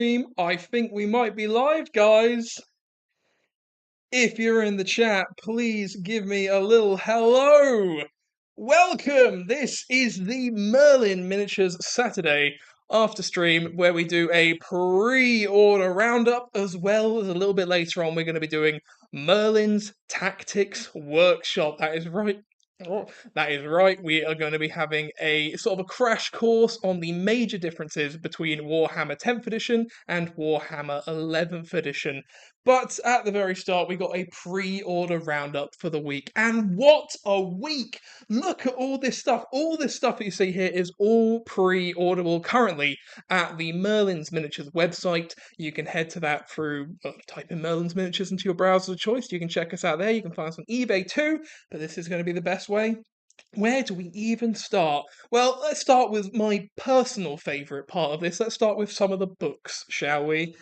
I think we might be live, guys. If you're in the chat, please give me a little hello. Welcome. This is the Merlin Miniatures Saturday after stream where we do a pre-order roundup as well as a little bit later on we're going to be doing Merlin's Tactics Workshop. That is right. Oh, that is right. We are going to be having a sort of a crash course on the major differences between Warhammer 10th edition and Warhammer 11th edition. But at the very start, we got a pre-order roundup for the week. And what a week! Look at all this stuff. All this stuff that you see here is all pre-orderable currently at the Merlin's Miniatures website. You can head to that through, type in Merlin's Miniatures into your browser of choice. You can check us out there. You can find us on eBay too, but this is going to be the best way. Where do we even start? Well, let's start with my personal favourite part of this. Let's start with some of the books, shall we?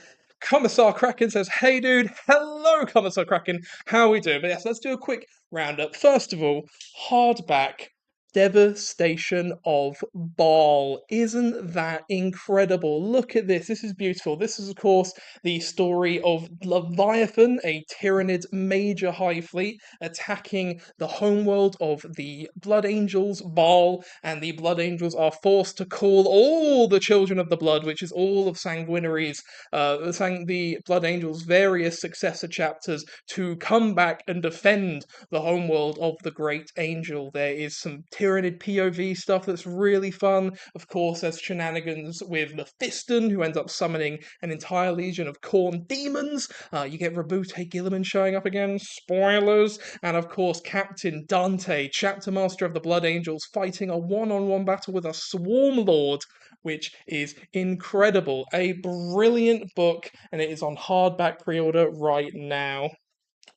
Commissar Kraken says, "Hey dude, hello Commissar Kraken, how are we doing?" But yes, let's do a quick roundup. First of all, hardback Devastation of Baal. Isn't that incredible? Look at this. This is beautiful. This is, of course, the story of Leviathan, a Tyranid major high fleet, attacking the homeworld of the Blood Angels, Baal, and the Blood Angels are forced to call all the children of the Blood, which is all of Sanguinary's, the Blood Angels' various successor chapters, to come back and defend the homeworld of the Great Angel. There is some Tyranid POV stuff that's really fun. Of course, there's shenanigans with Mephiston, who ends up summoning an entire legion of Khorne demons. You get Rabute Gilliman showing up again, spoilers. And of course, Captain Dante, chapter master of the Blood Angels, fighting a one-on-one battle with a Swarm Lord, which is incredible. A brilliant book, and it is on hardback pre-order right now.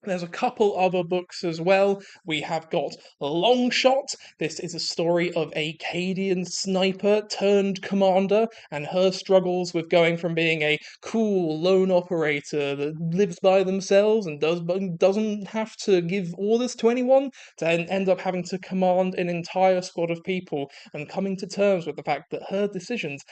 There's a couple other books as well. We have got Longshot. This is a story of a Cadian sniper turned commander and her struggles with going from being a cool lone operator that lives by themselves and doesn't have to give orders to anyone to end up having to command an entire squad of people and coming to terms with the fact that her decisions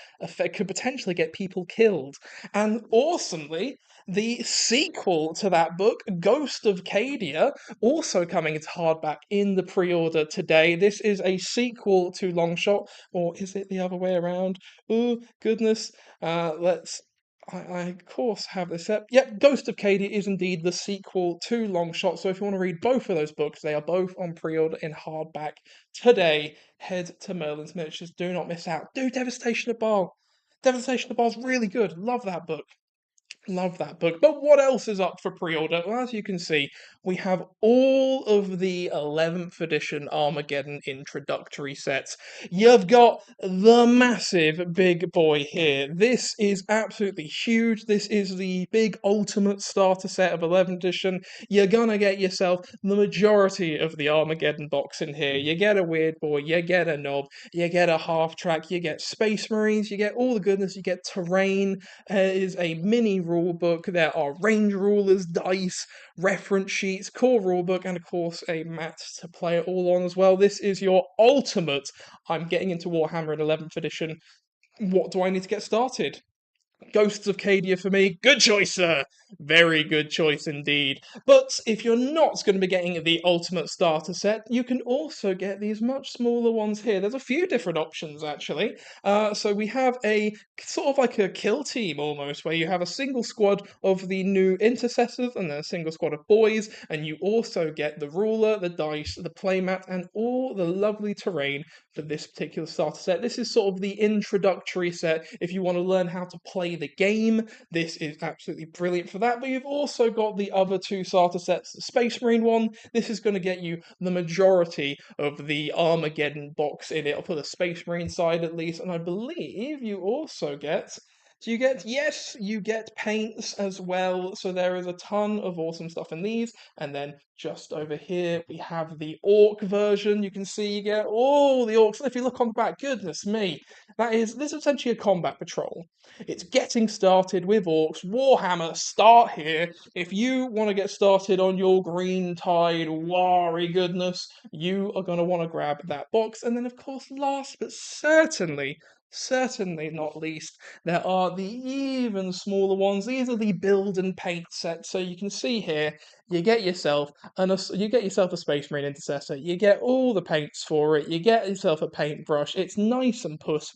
could potentially get people killed. And awesomely, the sequel to that book, Ghost of Cadia, also coming into hardback in the pre-order today. This is a sequel to Longshot, or is it the other way around? Oh, goodness. I of course have this up. Yep, Ghost of Cadia is indeed the sequel to Longshot. So if you want to read both of those books, they are both on pre-order in hardback today. Head to Merlin's Miniatures. Do not miss out. Do Devastation of Baal. Devastation of Baal's really good. Love that book. Love that book. But what else is up for pre-order? Well, as you can see, we have all of the 11th edition Armageddon introductory sets. You've got the massive big boy here. This is absolutely huge. This is the big ultimate starter set of 11th edition. You're gonna get yourself the majority of the Armageddon box in here. You get a weird boy, you get a knob, you get a half track, you get Space Marines, you get all the goodness, you get terrain. Is a mini rule book. There are range rulers, dice, reference sheets, core rulebook, and of course a mat to play it all on as well. This is your ultimate. I'm getting into Warhammer in 11th edition. What do I need to get started? Ghosts of Cadia for me. Good choice, sir. Very good choice indeed. But if you're not going to be getting the ultimate starter set, you can also get these much smaller ones here. There's a few different options actually. So we have a sort of like a kill team almost, where you have a single squad of the new intercessors and then a single squad of boys, and you also get the ruler, the dice, the playmat, and all the lovely terrain for this particular starter set. This is sort of the introductory set if you want to learn how to play the game. This is absolutely brilliant for that. But you've also got the other two starter sets. The Space Marine one, this is going to get you the majority of the Armageddon box in it for the Space Marine side at least. And I believe you also get yes, you get paints as well. So there is a ton of awesome stuff in these. And then just over here, we have the Orc version. You can see you get all the Orcs. If you look on the back, goodness me, this is essentially a combat patrol. It's getting started with Orcs. Warhammer, start here. If you want to get started on your Green Tide Wari goodness, you are going to want to grab that box. And then, of course, last but certainly certainly not least, there are the even smaller ones. These are the build and paint sets. So you can see here, you get yourself a Space Marine Intercessor. You get all the paints for it. You get yourself a paintbrush. It's nice and push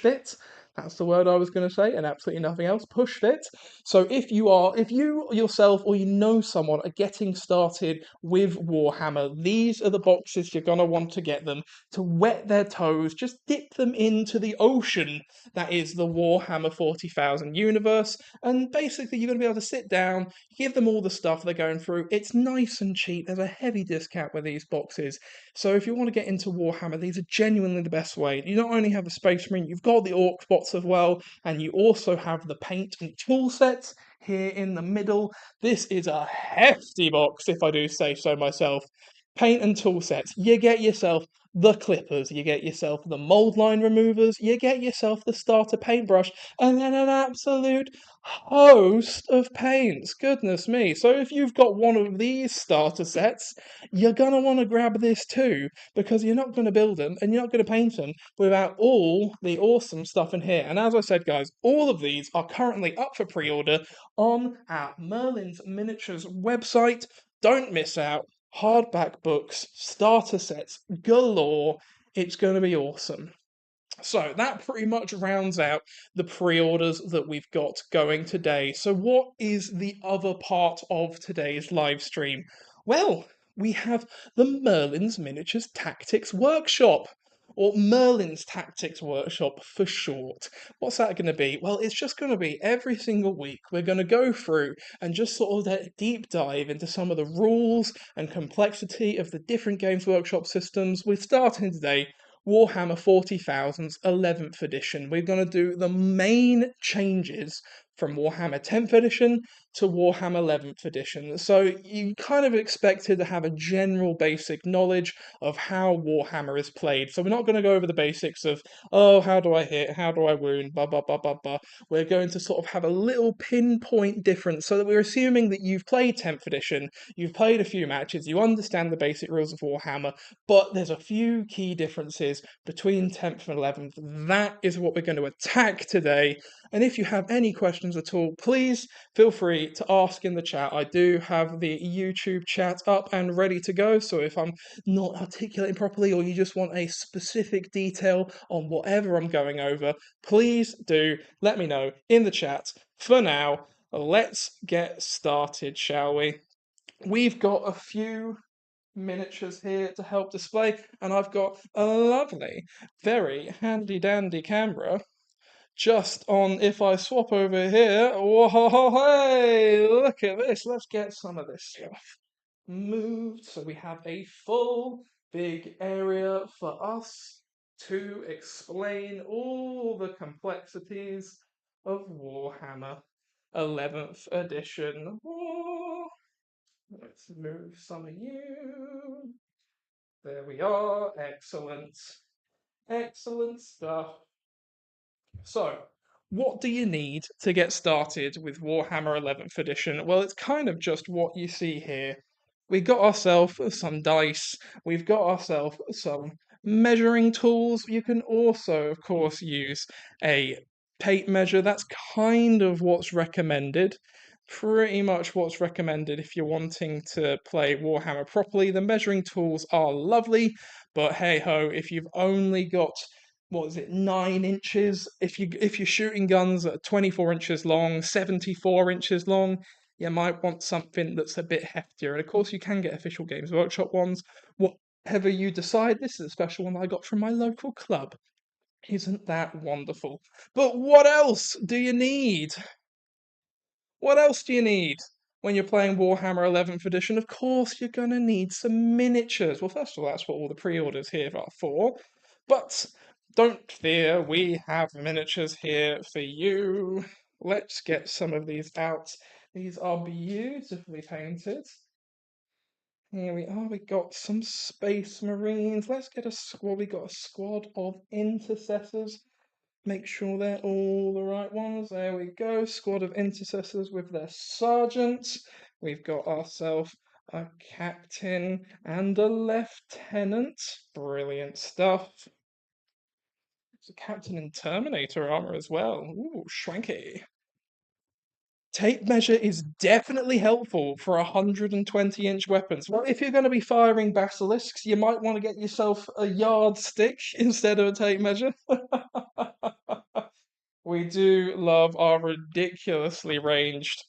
fit. That's the word I was going to say, and absolutely nothing else. Push fit. So if you yourself or you know someone are getting started with Warhammer, these are the boxes you're gonna want to get them to wet their toes. Just dip them into the ocean that is the Warhammer 40,000 universe, and basically you're gonna be able to sit down, give them all the stuff they're going through. It's nice and cheap. There's a heavy discount with these boxes. So if you want to get into Warhammer, these are genuinely the best way. You not only have the Space Marine, you've got the Orc bots as well, and you also have the paint and tool sets here in the middle. This is a hefty box, if I do say so myself. Paint and tool sets. You get yourself the clippers, you get yourself the mold line removers, you get yourself the starter paintbrush, and then an absolute host of paints. Goodness me. So if you've got one of these starter sets, you're going to want to grab this too, because you're not going to build them and you're not going to paint them without all the awesome stuff in here. And as I said, guys, all of these are currently up for pre-order on our Merlin's Miniatures website. Don't miss out. Hardback books, starter sets galore. It's going to be awesome. So that pretty much rounds out the pre-orders that we've got going today. So what is the other part of today's live stream? Well, we have the Merlin's Miniatures Tactics Workshop, or Merlin's Tactics Workshop for short. What's that going to be? Well, it's just going to be every single week we're going to go through and just sort of deep dive into some of the rules and complexity of the different Games Workshop systems. We're starting today Warhammer 40,000's 11th edition. We're going to do the main changes from Warhammer 10th edition to Warhammer 11th edition. So you kind of expected to have a general basic knowledge of how Warhammer is played. So we're not going to go over the basics of, oh, how do I hit, how do I wound, blah, blah, blah, blah, blah. We're going to sort of have a little pinpoint difference so that we're assuming that you've played 10th edition, you've played a few matches, you understand the basic rules of Warhammer, but there's a few key differences between 10th and 11th. That is what we're going to attack today. And if you have any questions at all, please feel free to ask in the chat. I do have the YouTube chat up and ready to go. So if I'm not articulating properly or you just want a specific detail on whatever I'm going over, please do let me know in the chat. For now, let's get started, shall we? We've got a few miniatures here to help display, and I've got a lovely, very handy dandy camera just on. If I swap over here, whoa, hey, look at this. Let's get some of this stuff moved so we have a full big area for us to explain all the complexities of Warhammer 11th edition. Oh, let's move some of you. There we are. Excellent. Excellent stuff. So, what do you need to get started with Warhammer 11th edition? Well, it's kind of just what you see here. We got ourselves some dice, we've got ourselves some measuring tools. You can also, of course, use a tape measure. That's kind of what's recommended. Pretty much what's recommended if you're wanting to play Warhammer properly. The measuring tools are lovely, but hey ho, if you've only got, what is it, 9 inches? If you're shooting guns that are 24 inches long, 74 inches long, you might want something that's a bit heftier. And of course, you can get official Games Workshop ones. Whatever you decide, this is a special one I got from my local club. Isn't that wonderful? But what else do you need? What else do you need when you're playing Warhammer 11th edition? Of course, you're going to need some miniatures. Well, first of all, that's what all the pre-orders here are for. But don't fear, we have miniatures here for you. Let's get some of these out. These are beautifully painted. Here we are, we got some Space Marines. Let's get a squad. We got a squad of intercessors. Make sure they're all the right ones. There we go. Squad of intercessors with their sergeants. We've got ourselves a captain and a lieutenant. Brilliant stuff. There's a captain in Terminator armor as well. Ooh, schwanky. Tape measure is definitely helpful for 120-inch weapons. Well, if you're going to be firing basilisks, you might want to get yourself a yardstick instead of a tape measure. We do love our ridiculously ranged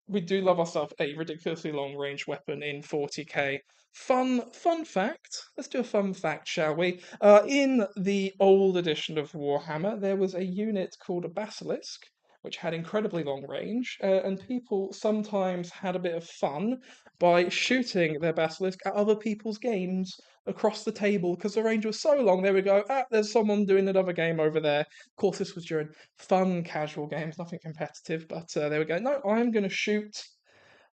we do love ourselves a ridiculously long range weapon in 40k. Fun fact. Let's do a fun fact, shall we? In the old edition of Warhammer, there was a unit called a Basilisk, which had incredibly long range, and people sometimes had a bit of fun by shooting their Basilisk at other people's games across the table because the range was so long. They would go, there's someone doing another game over there. Of course, this was during fun, casual games, nothing competitive, but they would go, no, I'm going to shoot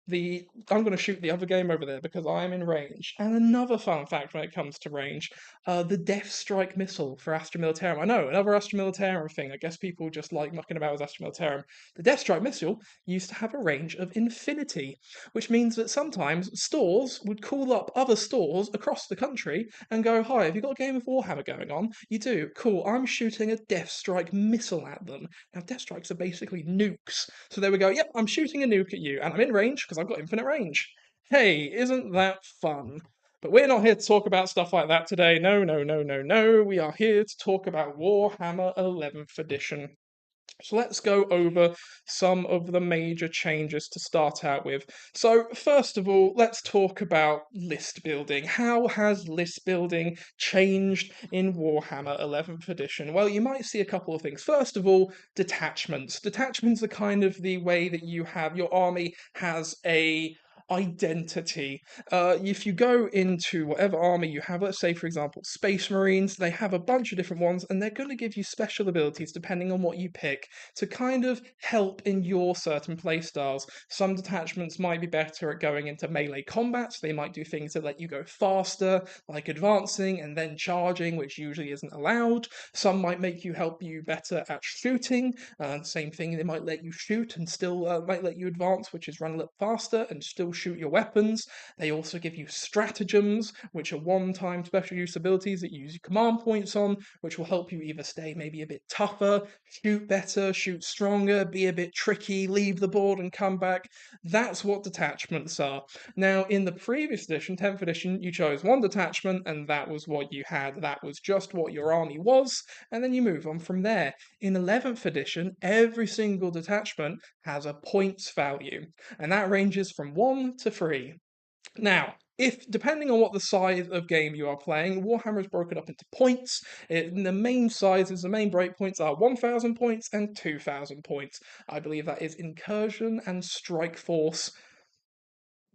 the other game over there because I'm in range. And another fun fact when it comes to range, the Death Strike missile for Astra Militarum. I know, another Astra Militarum thing. I guess people just like mucking about with Astra Militarum. The Death Strike missile used to have a range of infinity, which means that sometimes stores would call up other stores across the country and go, hi, have you got a game of Warhammer going on? You do? Cool, I'm shooting a Death Strike missile at them. Now, Death Strikes are basically nukes. So they would go, yep, I'm shooting a nuke at you, and I'm in range because I've got infinite range. Hey, isn't that fun? But we're not here to talk about stuff like that today. No, no, no, no, no. We are here to talk about Warhammer 11th Edition. So let's go over some of the major changes to start out with. So, first of all, let's talk about list building. How has list building changed in Warhammer 11th Edition? Well, you might see a couple of things. First of all, detachments. Detachments are kind of the way that you have your army has a identity. If you go into whatever army you have, let's say, for example, Space Marines, they have a bunch of different ones, and they're going to give you special abilities depending on what you pick to kind of help in your certain playstyles. Some detachments might be better at going into melee combat, so they might do things that let you go faster, like advancing and then charging, which usually isn't allowed. Some might make you help you better at shooting. Same thing, they might let you shoot and still might let you advance, which is run a little faster and still shoot your weapons. They also give you stratagems, which are one-time special use abilities that you use your command points on, which will help you either stay maybe a bit tougher, shoot better, shoot stronger, be a bit tricky, leave the board and come back. That's what detachments are. Now, in the previous edition, 10th edition, you chose one detachment and that was what you had. That was just what your army was, and then you move on from there. In 11th edition, every single detachment has a points value, and that ranges from 1 to 3. Now, if depending on what the size of game you are playing, Warhammer is broken up into points. The main sizes, the main breakpoints are 1,000 points and 2,000 points. I believe that is Incursion and Strike Force.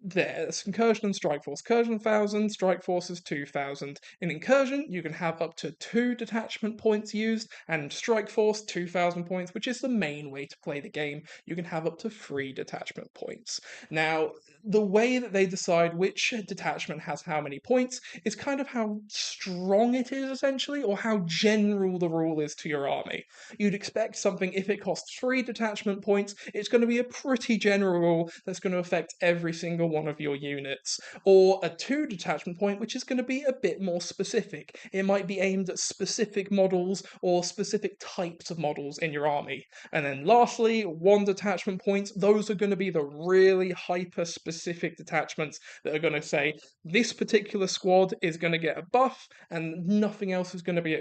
There's Incursion and Strike Force. Incursion 1,000, Strike Force is 2,000. In Incursion, you can have up to 2 detachment points used, and Strike Force 2,000 points, which is the main way to play the game. You can have up to 3 detachment points. Now, the way that they decide which detachment has how many points is kind of how strong it is, essentially, or how general the rule is to your army. You'd expect something, if it costs 3 detachment points, it's going to be a pretty general rule that's going to affect every single one of your units, or a 2 detachment point, which is going to be a bit more specific. It might be aimed at specific models or specific types of models in your army. And then lastly, 1 detachment point, those are going to be the really hyper specific detachments that are going to say this particular squad is going to get a buff and nothing else is going to be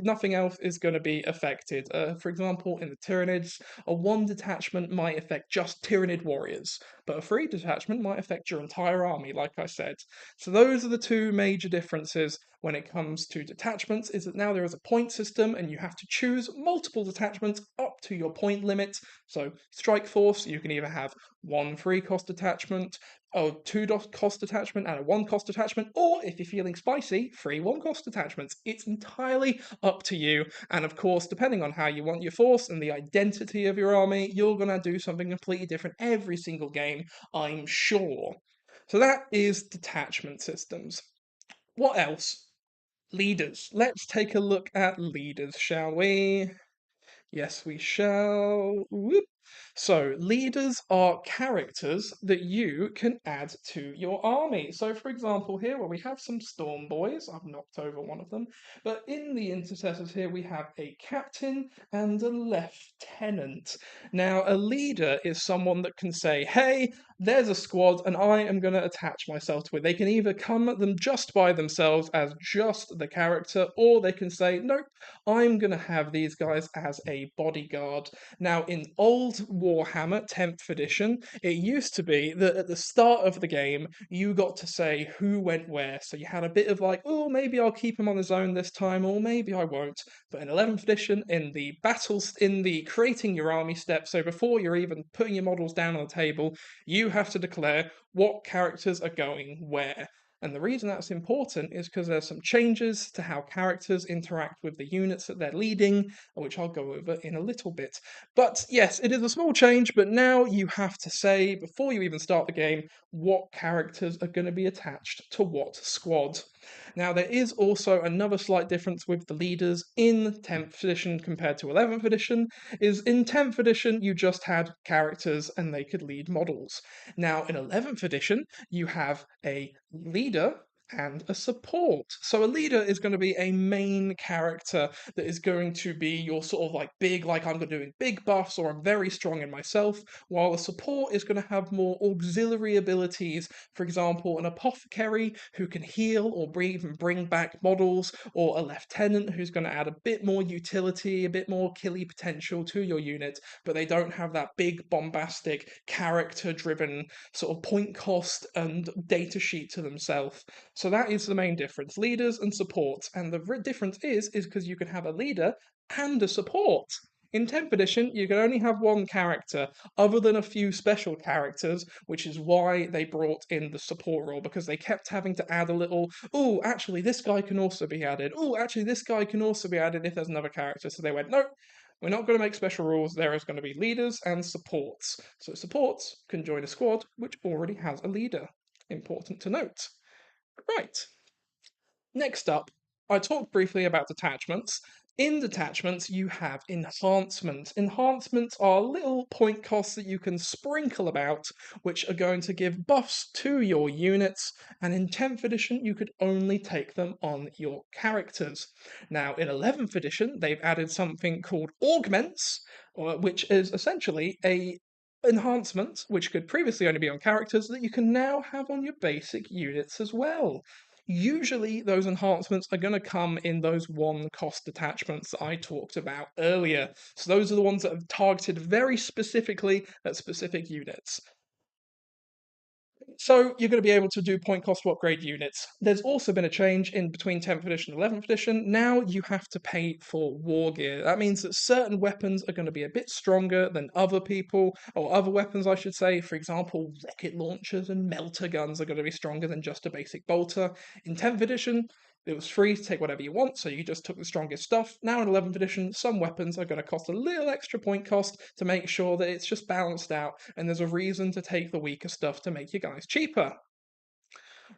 nothing else is going to be affected. For example, in the Tyranids, a 1 detachment might affect just Tyranid warriors, but a 3 detachment might affect your entire army, like I said. So those are the 2 major differences when it comes to detachments, is that now there is a point system and you have to choose multiple detachments up to your point limit. So Strike Force, you can either have 1 free cost detachment, a 2 cost attachment and a 1 cost attachment, or if you're feeling spicy, 3 1 cost attachments. It's entirely up to you, and of course, depending on how you want your force and the identity of your army, you're going to do something completely different every single game, I'm sure. So that is detachment systems. What else? Leaders. Let's take a look at leaders, shall we? Yes, we shall. Whoop. So, leaders are characters that you can add to your army. So, for example, here where we have some Storm Boys, I've knocked over one of them, but in the Intercessors here we have a captain and a lieutenant. Now, a leader is someone that can say, hey, there's a squad and I am going to attach myself to it. They can either come at them just by themselves as just the character, or they can say, nope, I'm going to have these guys as a bodyguard. Now, in old Warhammer 10th edition, it used to be that at the start of the game, you got to say who went where. So you had a bit of like, oh, maybe I'll keep him on his own this time, or maybe I won't. But in 11th edition, in the battles, in the creating your army step, so before you're even putting your models down on the table, you have to declare what characters are going where. And the reason that's important is because there's some changes to how characters interact with the units that they're leading, which I'll go over in a little bit. But yes, it is a small change, but now you have to say, before you even start the game, what characters are going to be attached to what squad. Now, there is also another slight difference with the leaders in 10th edition compared to 11th edition, is in 10th edition you just had characters and they could lead models. Now, in 11th edition, you have a leader and a support. So a leader is going to be a main character that is going to be your sort of like big, like I'm doing big buffs or I'm very strong in myself, while a support is going to have more auxiliary abilities. For example, an apothecary who can heal or even bring back models, or a lieutenant who's going to add a bit more utility, a bit more killy potential to your unit, but they don't have that big bombastic character driven sort of point cost and data sheet to themselves. So that is the main difference, leaders and supports. And the difference is because you can have a leader and a support. In 10th edition, you can only have one character, other than a few special characters, which is why they brought in the support role, because they kept having to add a little, oh, actually, this guy can also be added. Oh, actually, this guy can also be added if there's another character. So they went, nope, we're not going to make special rules. There is going to be leaders and supports. So supports can join a squad which already has a leader. Important to note. Right. Next up, I talked briefly about detachments. In detachments, you have enhancements. Enhancements are little point costs that you can sprinkle about, which are going to give buffs to your units, and in 10th edition, you could only take them on your characters. Now, in 11th edition, they've added something called augments, which is essentially a enhancement, which could previously only be on characters, that you can now have on your basic units as well. Usually, those enhancements are going to come in those one cost attachments that I talked about earlier. So, those are the ones that are targeted very specifically at specific units. So you're going to be able to do point cost to upgrade units. There's also been a change in between 10th edition and 11th edition. Now you have to pay for war gear. That means that certain weapons are going to be a bit stronger than other people, or other weapons, I should say. For example, rocket launchers and melter guns are going to be stronger than just a basic bolter. In 10th edition, it was free to take whatever you want, so you just took the strongest stuff. Now in 11th edition, some weapons are going to cost a little extra point cost to make sure that it's just balanced out, and there's a reason to take the weaker stuff to make your guys cheaper.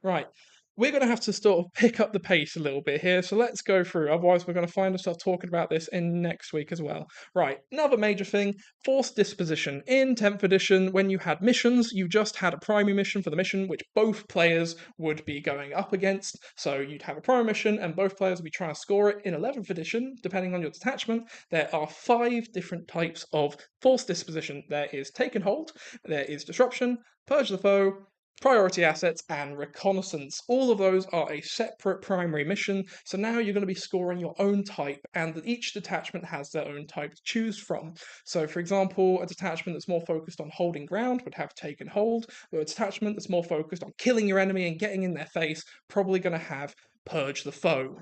Right. We're going to have to sort of pick up the pace a little bit here, so let's go through. Otherwise, we're going to find ourselves talking about this in next week as well. Right. Another major thing, forced disposition. In 10th edition, when you had missions, you just had a primary mission for the mission, which both players would be going up against. So you'd have a primary mission, and both players would be trying to score it. In 11th edition, depending on your detachment, there are 5 different types of forced disposition. There is take and hold, there is disruption, purge the foe, priority assets, and reconnaissance. All of those are a separate primary mission, so now you're going to be scoring your own type, and each detachment has their own type to choose from. So, for example, a detachment that's more focused on holding ground would have take and hold, but a detachment that's more focused on killing your enemy and getting in their face probably going to have purge the foe.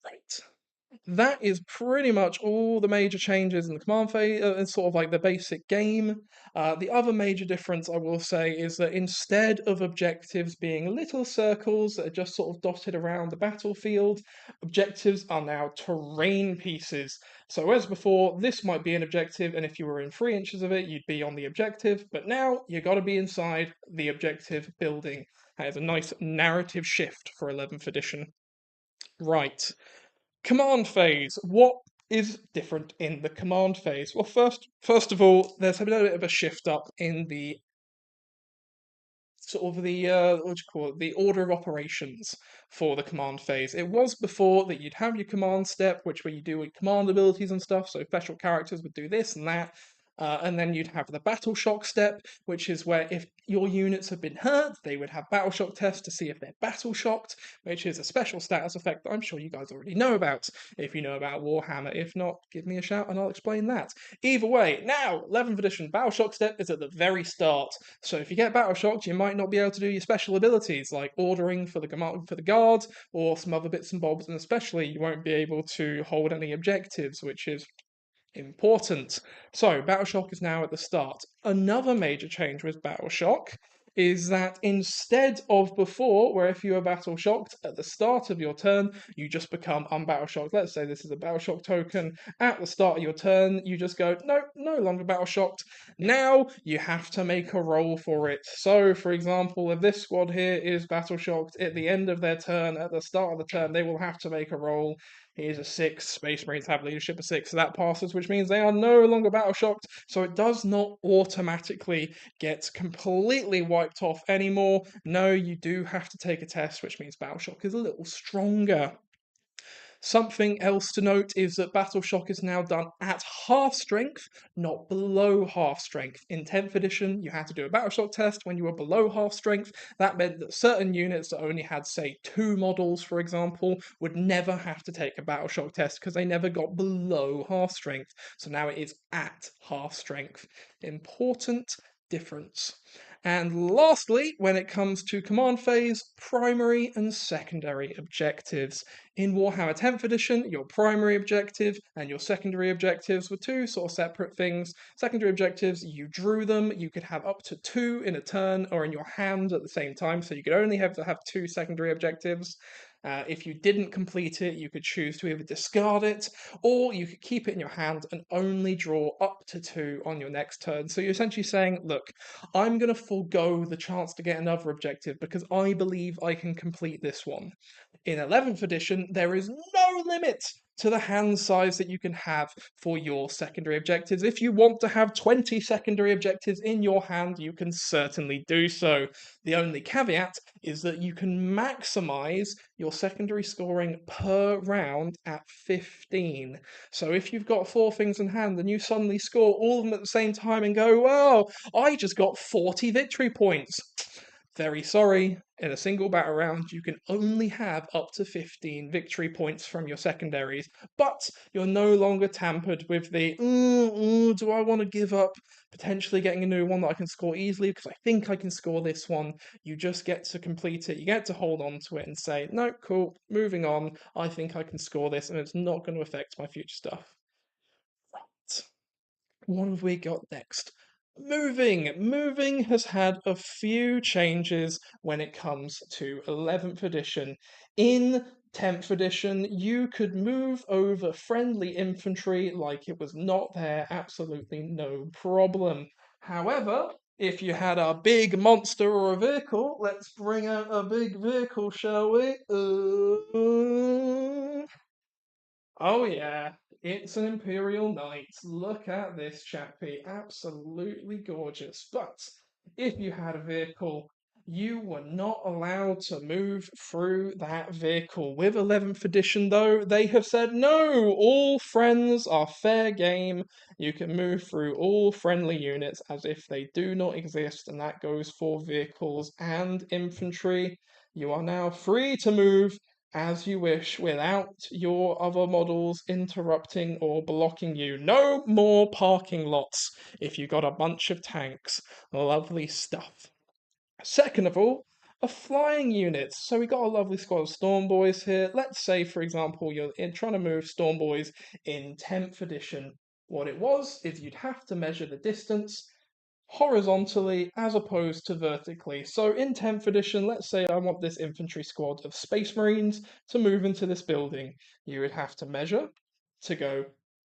Right. That is pretty much all the major changes in the command phase, and sort of like the basic game. The other major difference I will say is that instead of objectives being little circles that are just sort of dotted around the battlefield, objectives are now terrain pieces. So, whereas before, this might be an objective, and if you were in 3 inches of it, you'd be on the objective, but now you got to be inside the objective building. That is a nice narrative shift for 11th edition. Right. Command phase. What is different in the command phase? Well, first of all, there's a bit of a shift up in the sort of the what do you call it, the order of operations for the command phase. It was before that you'd have your command step, which where you do with command abilities and stuff. So special characters would do this and that. And then you'd have the battle shock step, which is where if your units have been hurt, they would have battle shock tests to see if they're battle shocked, which is a special status effect that I'm sure you guys already know about if you know about Warhammer. If not, give me a shout and I'll explain that. Either way, now 11th edition battle shock step is at the very start. So if you get battle shocked, you might not be able to do your special abilities like ordering for the guard or some other bits and bobs, and especially you won't be able to hold any objectives, which is important. So Battle Shock is now at the start. Another major change with Battle Shock is that instead of before, where if you were battle shocked at the start of your turn, you just become unbattle shocked. Let's say this is a battle shock token. At the start of your turn, you just go, nope, no longer battle shocked. Now you have to make a roll for it. So, for example, if this squad here is battle shocked at the end of their turn, at the start of the turn, they will have to make a roll. Here's a 6. Space Marines have leadership of 6, so that passes, which means they are no longer battle shocked. So it does not automatically get completely wiped off anymore. No, you do have to take a test, which means battle shock is a little stronger. Something else to note is that Battle Shock is now done at half strength, not below half strength. In 10th edition, you had to do a Battle Shock test when you were below half strength. That meant that certain units that only had, say, 2 models, for example, would never have to take a Battle Shock test because they never got below half strength. So now it is at half strength. Important difference. And lastly, when it comes to command phase, primary and secondary objectives. In Warhammer 10th edition, your primary objective and your secondary objectives were two sort of separate things. Secondary objectives, you drew them, you could have up to 2 in a turn or in your hand at the same time, so you could only have to have 2 secondary objectives. If you didn't complete it, you could choose to either discard it or you could keep it in your hand and only draw up to 2 on your next turn. So you're essentially saying, look, I'm going to forego the chance to get another objective because I believe I can complete this one. In 11th edition, there is no limit to the hand size that you can have for your secondary objectives. If you want to have 20 secondary objectives in your hand, you can certainly do so. The only caveat is that you can maximize your secondary scoring per round at 15. So if you've got 4 things in hand and you suddenly score all of them at the same time and go, well, I just got 40 victory points. Very sorry, in a single battle round, you can only have up to 15 victory points from your secondaries, but you're no longer tampered with the, do I want to give up potentially getting a new one that I can score easily because I think I can score this one. You just get to complete it, you get to hold on to it and say, no, cool, moving on, I think I can score this and it's not going to affect my future stuff. Right. What have we got next? Moving. Moving has had a few changes when it comes to 11th edition. In 10th edition, you could move over friendly infantry like it was not there, absolutely no problem. However, if you had a big monster or a vehicle, let's bring out a big vehicle, shall we? Oh yeah, it's an Imperial Knight. Look at this chappie, absolutely gorgeous. But if you had a vehicle, you were not allowed to move through that vehicle. With 11th edition, though, they have said no, all friends are fair game. You can move through all friendly units as if they do not exist, and that goes for vehicles and infantry. You are now free to move as you wish without your other models interrupting or blocking you. No more parking lots if you got a bunch of tanks. Lovely stuff. Second of all, a flying unit. So we got a lovely squad of Storm Boys here. Let's say, for example, you're trying to move Storm Boys in 10th edition. What it was is you'd have to measure the distance horizontally as opposed to vertically. So in 10th edition, let's say I want this infantry squad of Space Marines to move into this building. You would have to measure to go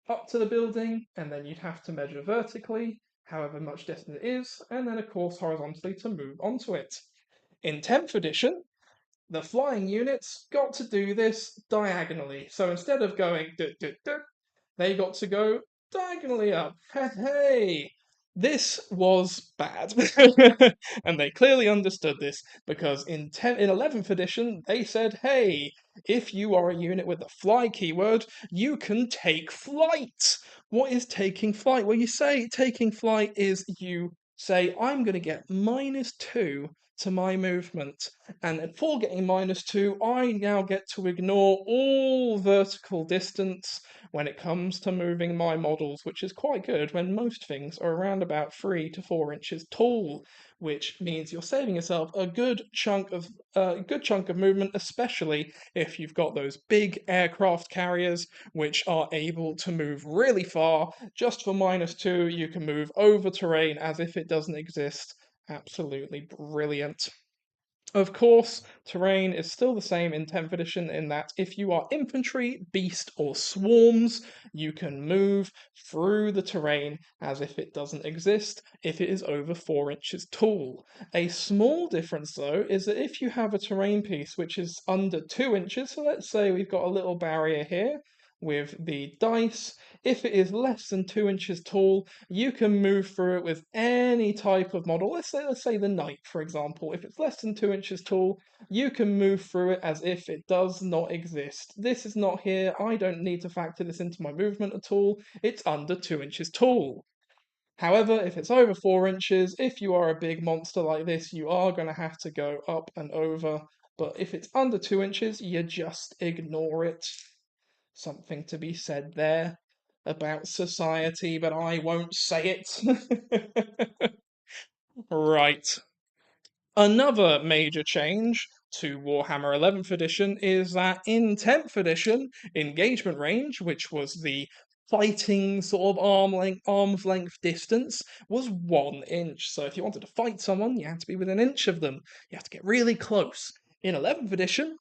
up to the building, and then you'd have to measure vertically, however much distance it is, and then of course horizontally to move onto it. In 10th edition, the flying units got to do this diagonally. So instead of going They got to go diagonally up. Hey, this was bad. And they clearly understood this because in 11th edition they said, hey, if you are a unit with the fly keyword, you can take flight. What is taking flight? Well, you say taking flight is you say, I'm going to get -2 to my movement. And for getting -2, I now get to ignore all vertical distance when it comes to moving my models, which is quite good when most things are around about 3 to 4 inches tall, which means you're saving yourself a good chunk of movement, especially if you've got those big aircraft carriers which are able to move really far. Just for -2, you can move over terrain as if it doesn't exist. Absolutely brilliant. Of course, terrain is still the same in 10th edition in that if you are infantry, beast, or swarms, you can move through the terrain as if it doesn't exist if it is over 4 inches tall. A small difference, though, is that if you have a terrain piece which is under 2 inches, so let's say we've got a little barrier here with the dice, if it is less than 2 inches tall, you can move through it with any type of model. Let's say the knight, for example. If it's less than 2 inches tall, you can move through it as if it does not exist. This is not here. I don't need to factor this into my movement at all. It's under 2 inches tall. However, if it's over 4 inches, if you are a big monster like this, you are going to have to go up and over. But if it's under 2 inches, you just ignore it. Something to be said there about society, but I won't say it. Right. Another major change to Warhammer 11th edition is that in 10th edition, engagement range, which was the fighting sort of arm's length distance, was 1 inch. So if you wanted to fight someone, you had to be within an inch of them. You had to get really close. In 11th edition,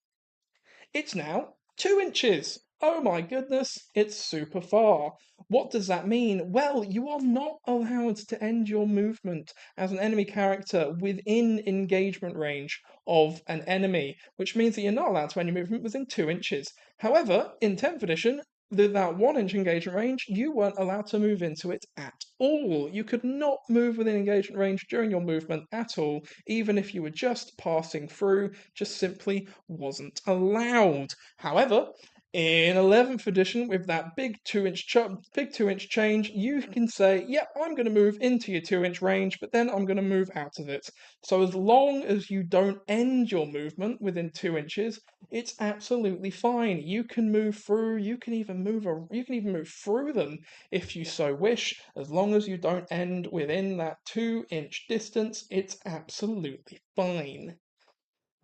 it's now 2 inches. Oh my goodness, it's super far. What does that mean? Well, you are not allowed to end your movement as an enemy character within engagement range of an enemy, which means that you're not allowed to end your movement within 2 inches. However, in 10th edition, that 1 inch engagement range, you weren't allowed to move into it at all. You could not move within engagement range during your movement at all, even if you were just passing through, just simply wasn't allowed. However, in 11th edition, with that big 2 inch change, you can say, "Yep, I'm going to move into your 2 inch range, but then I'm going to move out of it." So as long as you don't end your movement within 2 inches, it's absolutely fine. You can move through. You can even move through them if you so wish. As long as you don't end within that 2 inch distance, it's absolutely fine.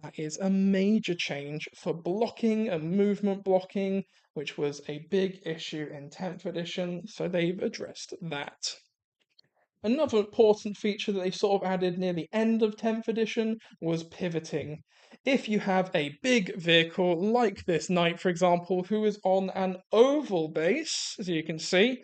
That is a major change for blocking and movement blocking, which was a big issue in 10th edition, so they've addressed that. Another important feature that they sort of added near the end of 10th edition was pivoting. If you have a big vehicle like this knight, for example, who is on an oval base, as you can see,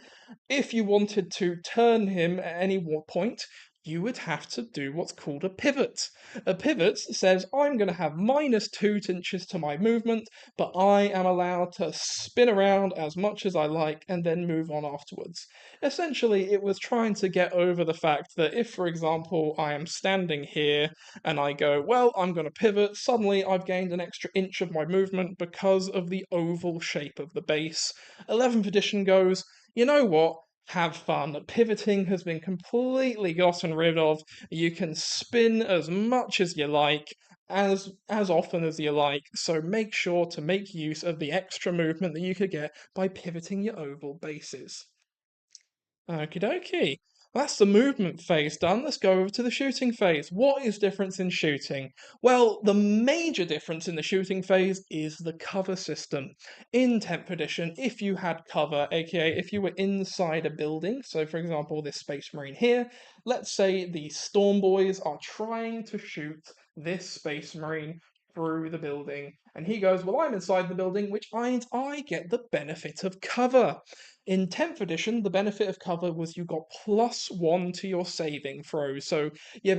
if you wanted to turn him at any point, you would have to do what's called a pivot. A pivot says, I'm going to have -2 inches to my movement, but I am allowed to spin around as much as I like and then move on afterwards. Essentially, it was trying to get over the fact that if, for example, I am standing here and I go, well, I'm going to pivot, suddenly I've gained an extra inch of my movement because of the oval shape of the base. 11th edition goes, you know what? Have fun. Pivoting has been completely gotten rid of. You can spin as much as you like, as often as you like, so make sure to make use of the extra movement that you could get by pivoting your oval bases. Okie dokie. That's the movement phase done. Let's go over to the shooting phase. What is difference in shooting? Well, the major difference in the shooting phase is the cover system. In 10th edition, if you had cover, aka if you were inside a building, so for example, this Space Marine here, let's say the Storm Boys are trying to shoot this Space Marine through the building, and he goes, well, I'm inside the building, which means I get the benefit of cover. In 10th edition, the benefit of cover was you got +1 to your saving throws. So you're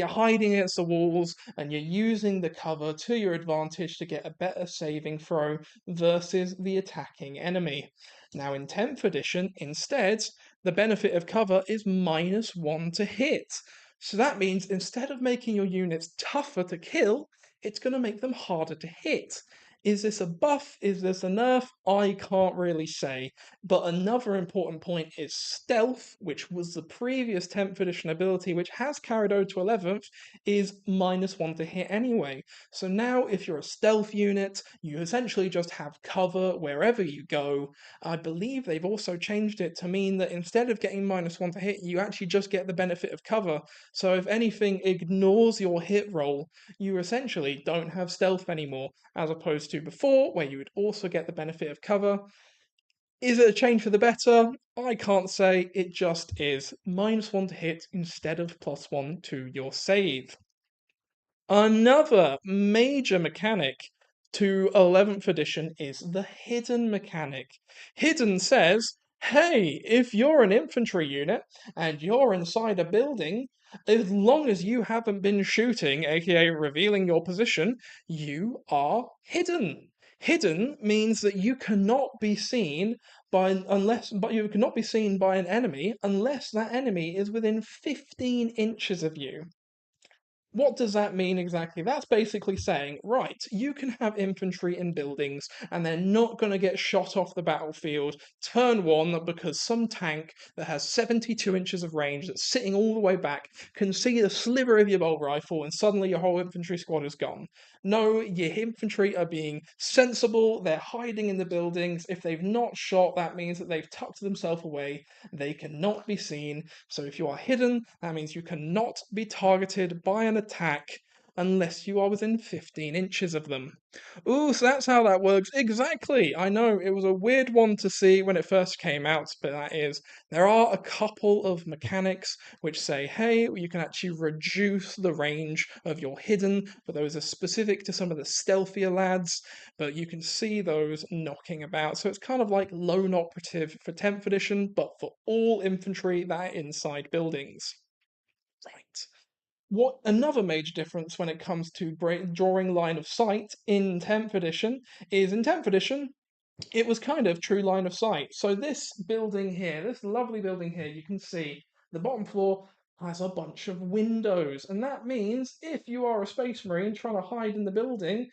hiding against the walls and you're using the cover to your advantage to get a better saving throw versus the attacking enemy. Now in 10th edition, instead, the benefit of cover is -1 to hit. So that means instead of making your units tougher to kill, it's going to make them harder to hit. Is this a buff? Is this a nerf? I can't really say. But another important point is stealth, which was the previous 10th edition ability, which has carried over to 11th, is -1 to hit anyway. So now, if you're a stealth unit, you essentially just have cover wherever you go. I believe they've also changed it to mean that instead of getting -1 to hit, you actually just get the benefit of cover. So if anything ignores your hit roll, you essentially don't have stealth anymore, as opposed to before, where you would also get the benefit of cover. Is it a change for the better? I can't say, it just is. -1 to hit instead of +1 to your save. Another major mechanic to 11th edition is the hidden mechanic. Hidden says, hey, if you're an infantry unit and you're inside a building, as long as you haven't been shooting, aka revealing your position, you are hidden. Hidden means that you cannot be seen but you cannot be seen by an enemy unless that enemy is within 15 inches of you. What does that mean exactly? That's basically saying, right, you can have infantry in buildings and they're not going to get shot off the battlefield turn one because some tank that has 72 inches of range that's sitting all the way back can see the sliver of your bolt rifle and suddenly your whole infantry squad is gone. No, your infantry are being sensible, they're hiding in the buildings. If they've not shot, that means that they've tucked themselves away. They cannot be seen. So if you are hidden, that means you cannot be targeted by an attack unless you are within 15 inches of them. Ooh, so that's how that works. Exactly. I know it was a weird one to see when it first came out, but that is, there are a couple of mechanics which say, hey, you can actually reduce the range of your hidden, but those are specific to some of the stealthier lads, but you can see those knocking about. So it's kind of like lone operative for 10th edition, but for all infantry that are inside buildings. Right. What another major difference when it comes to drawing line of sight in 10th edition is in 10th edition, it was kind of true line of sight. So this building here, this lovely building here, you can see the bottom floor has a bunch of windows. And that means if you are a space marine trying to hide in the building,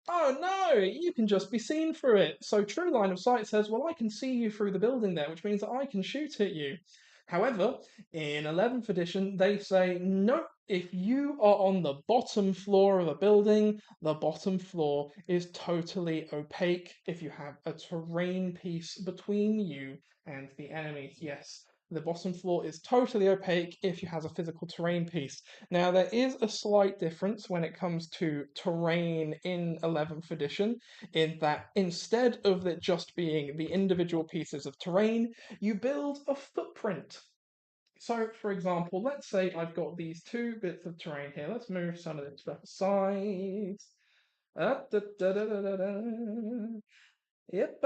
oh no, you can just be seen through it. So true line of sight says, well, I can see you through the building there, which means that I can shoot at you. However, in 11th edition, they say, no, if you are on the bottom floor of a building, the bottom floor is totally opaque if you have a terrain piece between you and the enemy. Yes, the bottom floor is totally opaque if you have a physical terrain piece. Now, there is a slight difference when it comes to terrain in 11th edition, in that instead of it just being the individual pieces of terrain, you build a footprint. So, for example, let's say I've got these two bits of terrain here. Let's move some of this stuff aside. Da, da, da, da, da, da. Yep.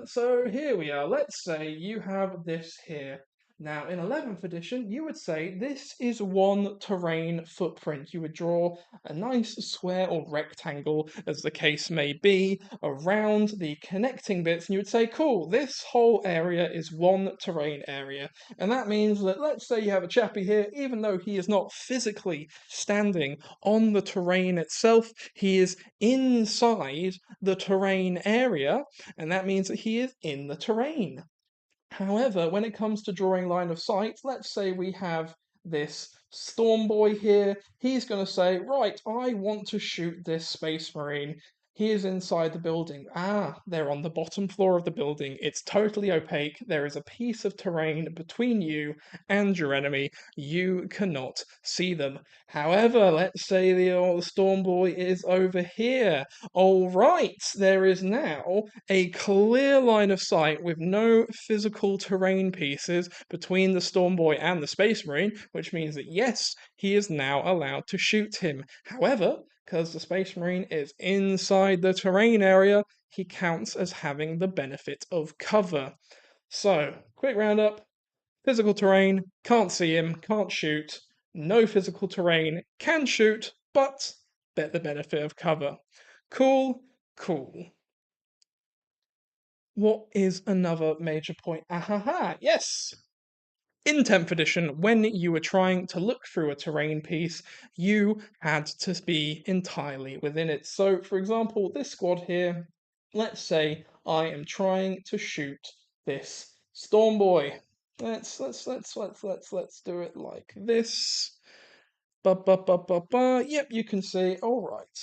So here we are. Let's say you have this here. Now, in 11th edition, you would say this is one terrain footprint. You would draw a nice square or rectangle, as the case may be, around the connecting bits, and you would say, cool, this whole area is one terrain area. And that means that, let's say you have a chappie here, even though he is not physically standing on the terrain itself, he is inside the terrain area, and that means that he is in the terrain. However, when it comes to drawing line of sight, let's say we have this Storm Boy here. He's going to say, right, I want to shoot this Space Marine. He is inside the building. Ah, they're on the bottom floor of the building. It's totally opaque. There is a piece of terrain between you and your enemy. You cannot see them. However, let's say the old Storm Boy is over here. All right, there is now a clear line of sight with no physical terrain pieces between the Storm Boy and the Space Marine, which means that yes, he is now allowed to shoot him. However, because the Space Marine is inside the terrain area, he counts as having the benefit of cover. So, quick roundup. Physical terrain, can't see him, can't shoot. No physical terrain, can shoot, but get the benefit of cover. Cool, cool. what is another major point? Ahaha, yes! In 10th edition, when you were trying to look through a terrain piece, you had to be entirely within it. So, for example, this squad here, let's say I am trying to shoot this Storm Boy. Let's do it like this. Yep, you can see. All right.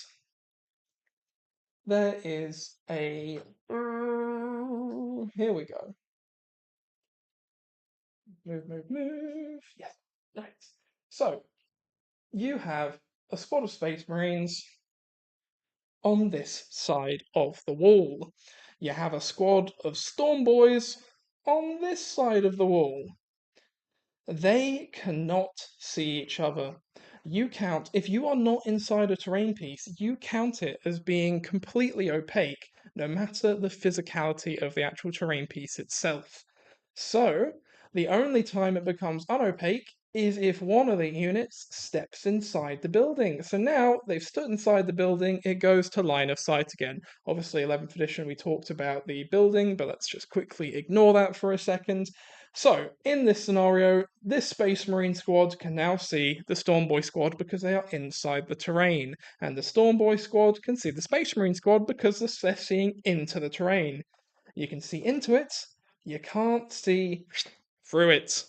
There is a. Here we go. Move. Yes. Right. So you have a squad of Space Marines on this side of the wall. You have a squad of Storm Boys on this side of the wall. They cannot see each other. You count, if you are not inside a terrain piece, you count it as being completely opaque, no matter the physicality of the actual terrain piece itself. So, the only time it becomes unopaque is if one of the units steps inside the building. So now they've stood inside the building, it goes to line of sight again. Obviously, 11th edition, we talked about the building, but let's just quickly ignore that for a second. So, in this scenario, this Space Marine squad can now see the Storm Boy squad because they are inside the terrain, and the Storm Boy squad can see the Space Marine squad because they're seeing into the terrain. You can see into it, you can't see through it.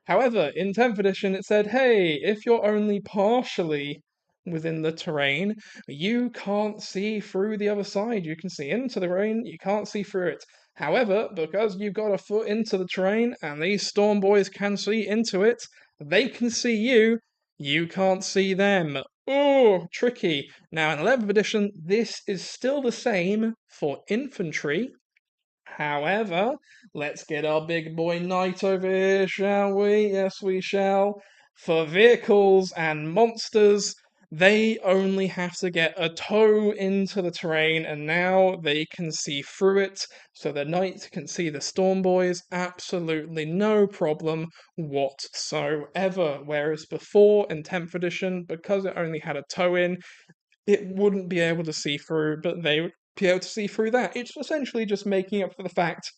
However, in 10th edition, it said, hey, if you're only partially within the terrain, you can't see through the other side. You can see into the terrain, you can't see through it. However, because you've got a foot into the terrain and these Storm Boys can see into it, they can see you, you can't see them. Oh, tricky. Now, in 11th edition, this is still the same for infantry. However, let's get our big boy knight over here, shall we? Yes, we shall. For vehicles and monsters, they only have to get a toe into the terrain, and now they can see through it. So the knight can see the Storm Boys, absolutely no problem whatsoever. Whereas before in 10th edition, because it only had a toe in, it wouldn't be able to see through, but they would be able to see through that. It's essentially just making up for the fact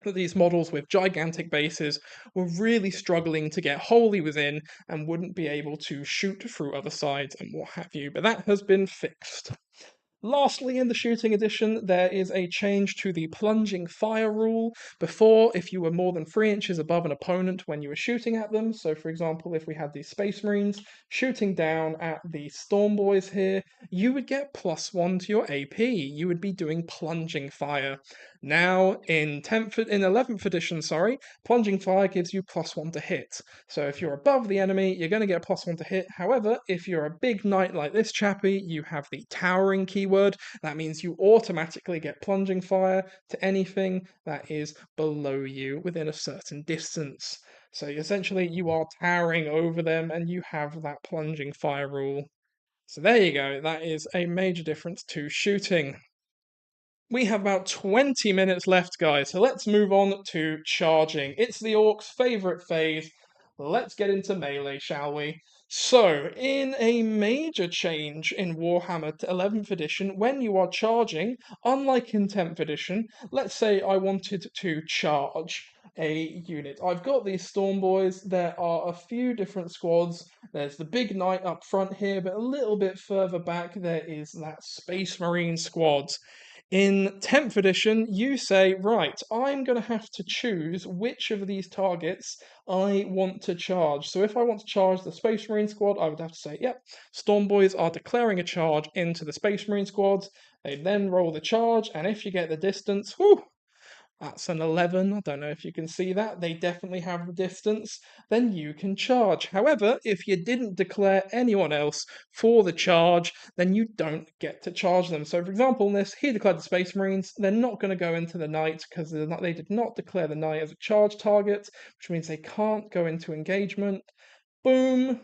that these models with gigantic bases were really struggling to get wholly within and wouldn't be able to shoot through other sides and what have you. But that has been fixed. Lastly, in the shooting edition, there is a change to the plunging fire rule. Before, if you were more than 3 inches above an opponent when you were shooting at them, so for example, if we had these Space Marines shooting down at the Storm Boys here, you would get +1 to your AP. You would be doing plunging fire. Now, in 11th edition, plunging fire gives you +1 to hit. So if you're above the enemy, you're going to get +1 to hit. However, if you're a big knight like this chappie, you have the towering keyword. That means you automatically get plunging fire to anything that is below you within a certain distance. So essentially, you are towering over them and you have that plunging fire rule. So there you go, that is a major difference to shooting. We have about 20 minutes left, guys, so let's move on to charging. It's the Orcs' favourite phase. Let's get into melee, shall we? So, in a major change in Warhammer 11th edition, when you are charging, unlike in 10th edition, let's say I wanted to charge a unit. I've got these Storm Boys, there are a few different squads. There's the big knight up front here, but a little bit further back there is that Space Marine squad. In 10th edition, you say, right, I'm going to have to choose which of these targets I want to charge. So if I want to charge the Space Marine squad, I would have to say, yep, Storm Boys are declaring a charge into the Space Marine squads. They then roll the charge, and if you get the distance, whew, that's an 11. I don't know if you can see that. They definitely have the distance. Then you can charge. However, if you didn't declare anyone else for the charge, then you don't get to charge them. So, for example, in this, he declared the Space Marines. They're not going to go into the Knight because they did not declare the Knight as a charge target, which means they can't go into engagement. Boom.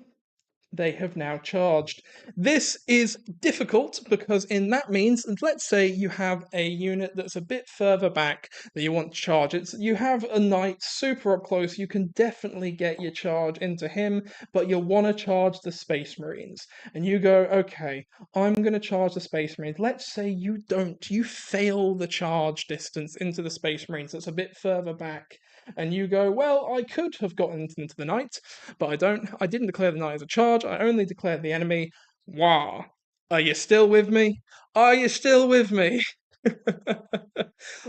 They have now charged. This is difficult because in that means, and let's say you have a unit that's a bit further back that you want to charge. You have a knight super up close, you can definitely get your charge into him, but you'll want to charge the Space Marines. And you go, okay, I'm going to charge the Space Marines. Let's say you don't, you fail the charge distance into the Space Marines that's a bit further back. And you go, well, I could have gotten into the knight, but I don't. I didn't declare the knight as a charge. I only declared the enemy. Wow. Are you still with me? Are you still with me?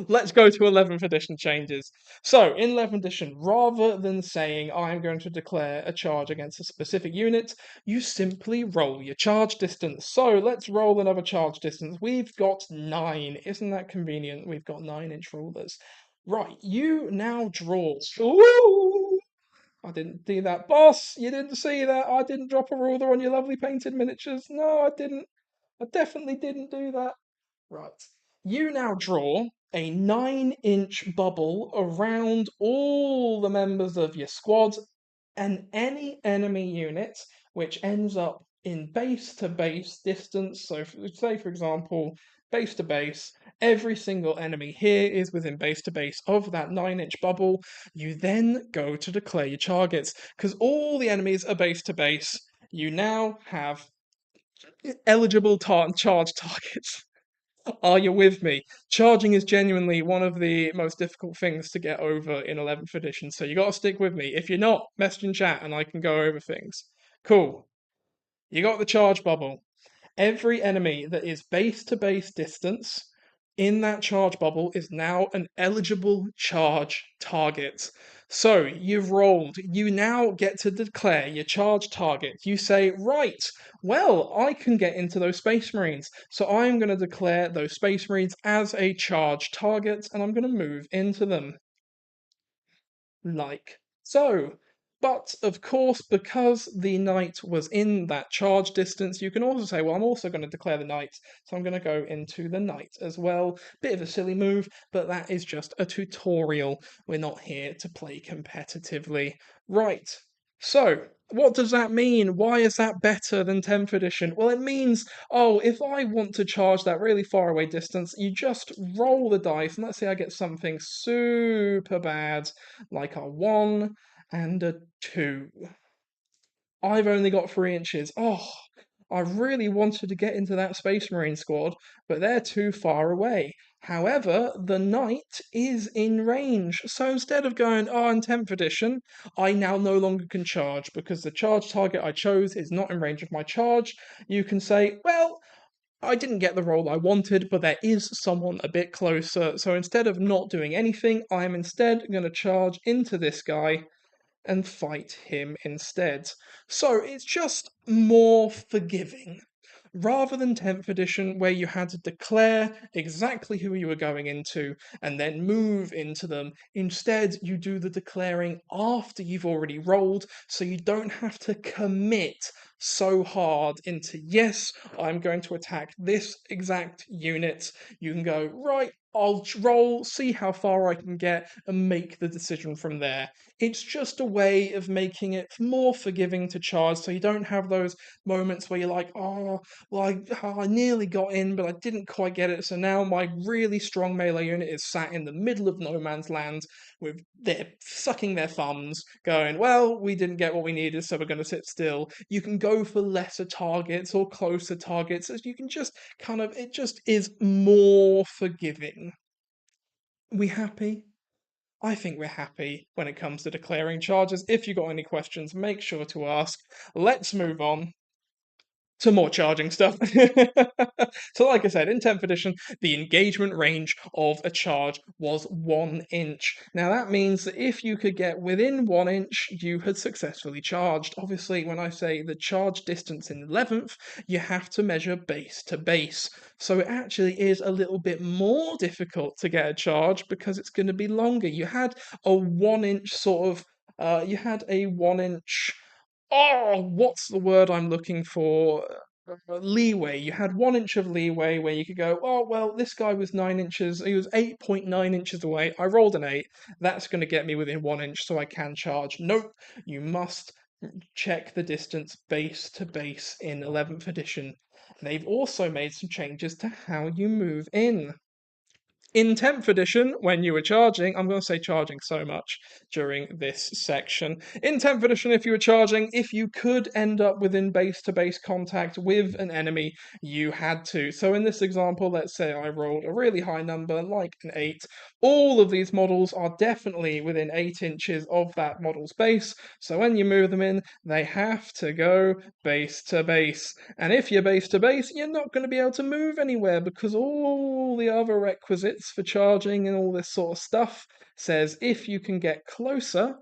Let's go to 11th edition changes. So, in 11th edition, rather than saying I'm going to declare a charge against a specific unit, you simply roll your charge distance. So, let's roll another charge distance. We've got 9. Isn't that convenient? We've got 9-inch rulers. Right, you now draw. Ooh! I didn't do that. Boss, you didn't see that. I didn't drop a ruler on your lovely painted miniatures. No, I didn't. I definitely didn't do that. Right. You now draw a 9-inch bubble around all the members of your squad and any enemy unit which ends up in base to base distance. So, say for example, base to base, every single enemy here is within base to base of that 9-inch bubble. You then go to declare your targets because all the enemies are base to base. You now have eligible charge targets. Are you with me? Charging is genuinely one of the most difficult things to get over in 11th edition, so you got to stick with me. If you're not, message in chat and I can go over things. Cool. You got the charge bubble. Every enemy that is base to base distance in that charge bubble is now an eligible charge target. So you've rolled. You now get to declare your charge target. You say, right, well, I can get into those Space Marines. So I'm going to declare those Space Marines as a charge target and I'm going to move into them like so. But of course, because the knight was in that charge distance, you can also say, well, I'm also going to declare the knight, so I'm going to go into the knight as well. Bit of a silly move, but that is just a tutorial. We're not here to play competitively. Right, so what does that mean? Why is that better than 10th edition? Well, it means, oh, if I want to charge that really far away distance, you just roll the dice, and let's say I get something super bad, like a 1 and a 2. I've only got 3 inches. Oh, I really wanted to get into that Space Marine squad, but they're too far away. However, the knight is in range, so instead of going, oh, in 10th edition, I now no longer can charge because the charge target I chose is not in range of my charge. You can say, well, I didn't get the role I wanted, but there is someone a bit closer, so instead of not doing anything, I am instead going to charge into this guy and fight him instead. So it's just more forgiving. Rather than 10th edition, where you had to declare exactly who you were going into and then move into them, instead you do the declaring after you've already rolled, so you don't have to commit so hard into, yes, I'm going to attack this exact unit. You can go, right, I'll roll, see how far I can get, and make the decision from there. It's just a way of making it more forgiving to charge, so you don't have those moments where you're like, oh, well, I nearly got in, but I didn't quite get it. So now my really strong melee unit is sat in the middle of no man's land with they're sucking their thumbs, going, well, we didn't get what we needed, so we're going to sit still. You can go for lesser targets or closer targets, as you can just it just is more forgiving. We happy? I think we're happy when it comes to declaring charges. If you got any questions, make sure to ask. Let's move on to more charging stuff. So, like I said, in 10th edition, the engagement range of a charge was 1 inch. Now, that means that if you could get within 1 inch, you had successfully charged. Obviously, when I say the charge distance in 11th, you have to measure base to base. So, it actually is a little bit more difficult to get a charge because it's going to be longer. You had a 1 inch sort of, you had a 1 inch what's the word I'm looking for? Leeway. You had 1 inch of leeway where you could go, oh, well, this guy was 9 inches. He was 8.9 inches away. I rolled an 8. That's going to get me within 1 inch, so I can charge. Nope. You must check the distance base to base in 11th edition. They've also made some changes to how you move in. In 10th edition, when you were charging, I'm going to say charging so much during this section. In 10th edition, if you were charging, if you could end up within base to base contact with an enemy, you had to. So in this example, let's say I rolled a really high number, like an 8. All of these models are definitely within 8 inches of that model's base. So when you move them in, they have to go base to base. And if you're base to base, you're not going to be able to move anywhere because all the other requisites for charging and all this sort of stuff says if you can get closer,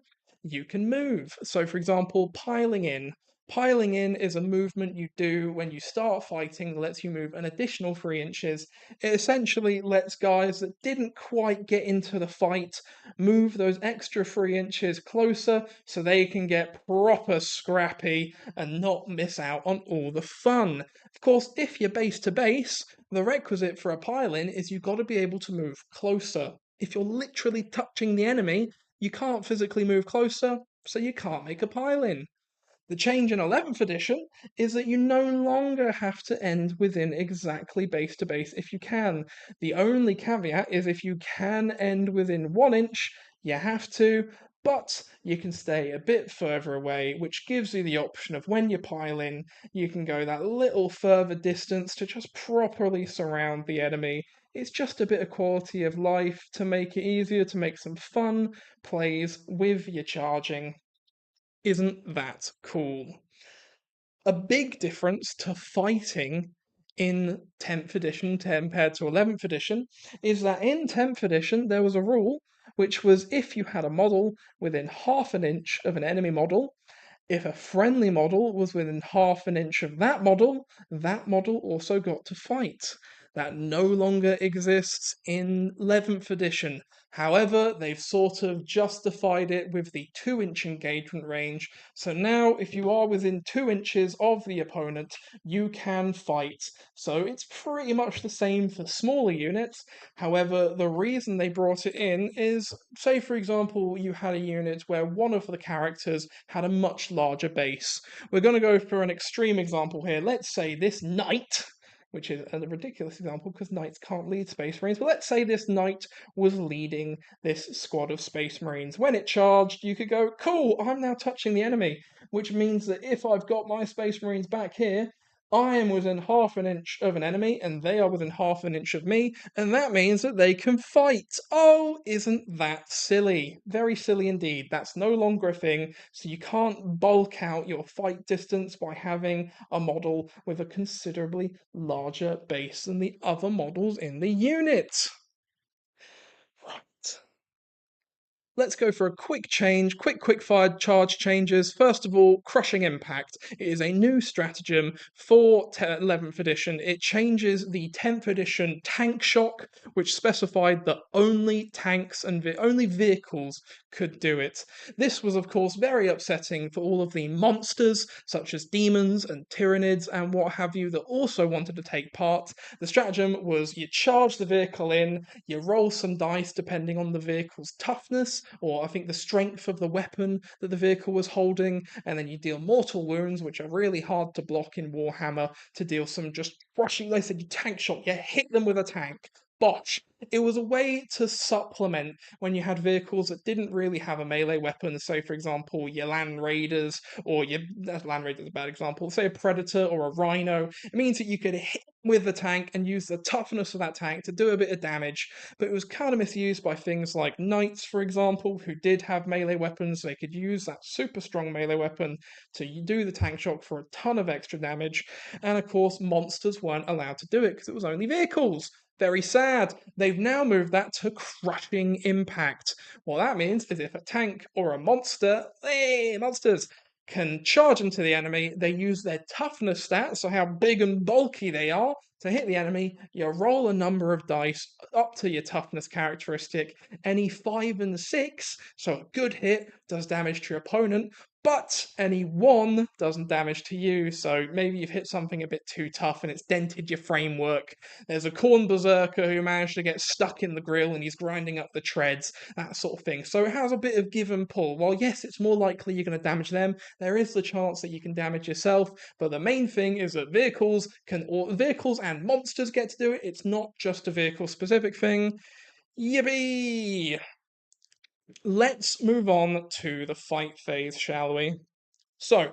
you can move. So, for example, piling in. Piling in is a movement you do when you start fighting that lets you move an additional 3 inches. It essentially lets guys that didn't quite get into the fight move those extra 3 inches closer so they can get proper scrappy and not miss out on all the fun. Of course, if you're base to base, the requisite for a pile-in is you've got to be able to move closer. If you're literally touching the enemy, you can't physically move closer, so you can't make a pile-in. The change in 11th edition is that you no longer have to end within exactly base to base if you can. The only caveat is if you can end within 1 inch, you have to, but you can stay a bit further away, which gives you the option of when you pile in, you can go that little further distance to just properly surround the enemy. It's just a bit of quality of life to make it easier to make some fun plays with your charging. Isn't that cool? A big difference to fighting in 10th edition compared to 11th edition is that in 10th edition there was a rule which was if you had a model within half an inch of an enemy model, if a friendly model was within half an inch of that model also got to fight. That no longer exists in 11th edition. However, they've sort of justified it with the 2-inch engagement range. So now, if you are within 2 inches of the opponent, you can fight. So it's pretty much the same for smaller units. However, the reason they brought it in is, say for example, you had a unit where one of the characters had a much larger base. We're going to go for an extreme example here. Let's say this knight, which is a ridiculous example because knights can't lead space marines, but let's say this knight was leading this squad of space marines. When it charged, you could go, cool, I'm now touching the enemy, which means that if I've got my space marines back here, I am within half an inch of an enemy, and they are within half an inch of me, and that means that they can fight. Oh, isn't that silly? Very silly indeed. That's no longer a thing, so you can't bulk out your fight distance by having a model with a considerably larger base than the other models in the unit. Right. Let's go for a quick change, quick fire charge changes. First of all, Crushing Impact. It is a new stratagem for 11th edition. It changes the 10th edition tank shock, which specified that only tanks and only vehicles could do it. This was, of course, very upsetting for all of the monsters, such as demons and tyrannids and what have you, that also wanted to take part. The stratagem was you charge the vehicle in, you roll some dice depending on the vehicle's toughness, or I think the strength of the weapon that the vehicle was holding, and then you deal mortal wounds, which are really hard to block in Warhammer, to deal some just crushing, they said you tank shot, you hit them with a tank. Botch. It was a way to supplement when you had vehicles that didn't really have a melee weapon. So, for example, your Land Raiders, or your Land Raiders is a bad example. Say a Predator or a Rhino. It means that you could hit with the tank and use the toughness of that tank to do a bit of damage. But it was kind of misused by things like Knights, for example, who did have melee weapons. They could use that super strong melee weapon to do the tank shock for a ton of extra damage. And of course, monsters weren't allowed to do it because it was only vehicles. Very sad. They've now moved that to Crushing Impact. What that means is if a tank or a monster, hey, monsters, can charge into the enemy, they use their toughness stat, so how big and bulky they are, to hit the enemy. You roll a number of dice up to your toughness characteristic. Any 5 and 6, so a good hit, does damage to your opponent. but any one doesn't damage to you, so maybe you've hit something a bit too tough and it's dented your framework. There's a corn berserker who managed to get stuck in the grill and he's grinding up the treads, that sort of thing. So it has a bit of give and pull. While yes, it's more likely you're going to damage them, there is the chance that you can damage yourself. But the main thing is that vehicles and monsters get to do it. It's not just a vehicle specific thing. Yippee! Let's move on to the fight phase, shall we? So,